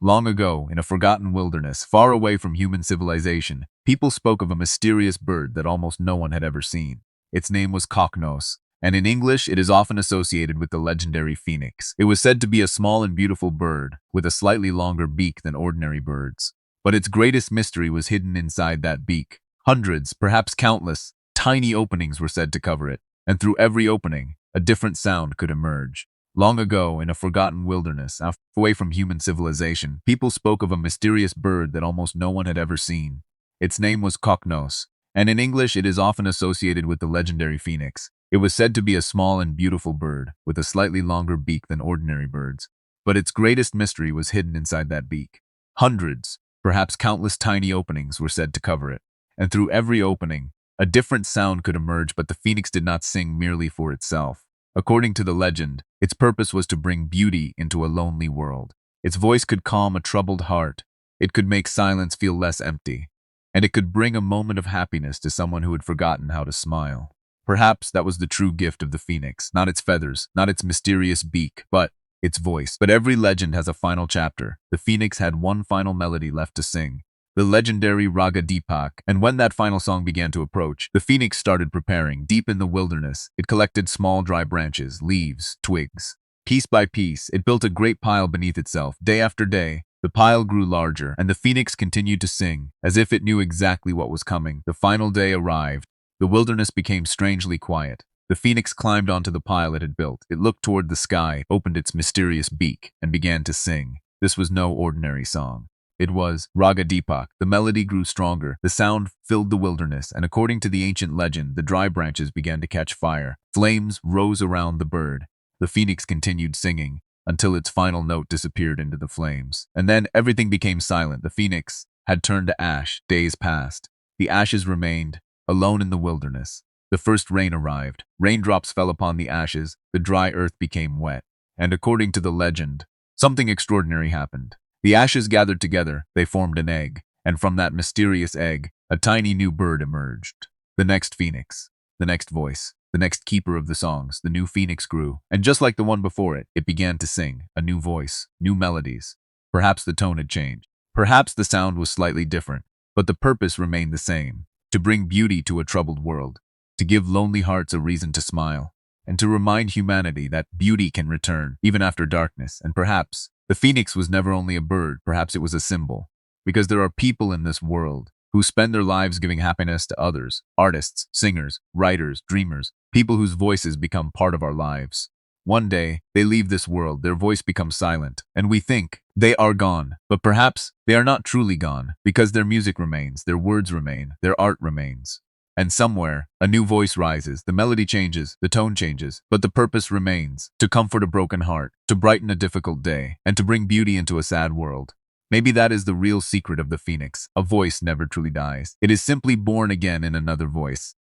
Long ago, in a forgotten wilderness, far away from human civilization, people spoke of a mysterious bird that almost no one had ever seen. Its name was Qoqnos, and in English it is often associated with the legendary phoenix. It was said to be a small and beautiful bird, with a slightly longer beak than ordinary birds. But its greatest mystery was hidden inside that beak. Hundreds, perhaps countless, tiny openings were said to cover it, and through every opening, a different sound could emerge. Long ago, in a forgotten wilderness, away from human civilization, people spoke of a mysterious bird that almost no one had ever seen. Its name was Qoqnos, and in English it is often associated with the legendary phoenix. It was said to be a small and beautiful bird, with a slightly longer beak than ordinary birds. But its greatest mystery was hidden inside that beak. Hundreds, perhaps countless tiny openings were said to cover it, and through every opening, a different sound could emerge, but the phoenix did not sing merely for itself. According to the legend, its purpose was to bring beauty into a lonely world. Its voice could calm a troubled heart, it could make silence feel less empty, and it could bring a moment of happiness to someone who had forgotten how to smile. Perhaps that was the true gift of the phoenix, not its feathers, not its mysterious beak, but its voice. But every legend has a final chapter. The phoenix had one final melody left to sing, the legendary Raga Deepak, and when that final song began to approach, the phoenix started preparing. Deep in the wilderness, it collected small dry branches, leaves, twigs. Piece by piece, it built a great pile beneath itself. Day after day, the pile grew larger, and the phoenix continued to sing, as if it knew exactly what was coming. The final day arrived. The wilderness became strangely quiet. The phoenix climbed onto the pile it had built. It looked toward the sky, opened its mysterious beak, and began to sing. This was no ordinary song. It was Raga Deepak. The melody grew stronger, the sound filled the wilderness, and according to the ancient legend, the dry branches began to catch fire. Flames rose around the bird. The phoenix continued singing, until its final note disappeared into the flames. And then everything became silent. The phoenix had turned to ash. Days passed. The ashes remained, alone in the wilderness. The first rain arrived. Raindrops fell upon the ashes. The dry earth became wet. And according to the legend, something extraordinary happened. The ashes gathered together, they formed an egg, and from that mysterious egg, a tiny new bird emerged. The next phoenix, the next voice, the next keeper of the songs. The new phoenix grew, and just like the one before it, it began to sing, a new voice, new melodies. Perhaps the tone had changed. Perhaps the sound was slightly different, but the purpose remained the same, to bring beauty to a troubled world, to give lonely hearts a reason to smile, and to remind humanity that beauty can return, even after darkness. And perhaps the phoenix was never only a bird, perhaps it was a symbol, because there are people in this world who spend their lives giving happiness to others, artists, singers, writers, dreamers, people whose voices become part of our lives. One day, they leave this world, their voice becomes silent, and we think they are gone, but perhaps they are not truly gone, because their music remains, their words remain, their art remains. And somewhere, a new voice rises, the melody changes, the tone changes, but the purpose remains, to comfort a broken heart, to brighten a difficult day, and to bring beauty into a sad world. Maybe that is the real secret of the phoenix. A voice never truly dies. It is simply born again in another voice.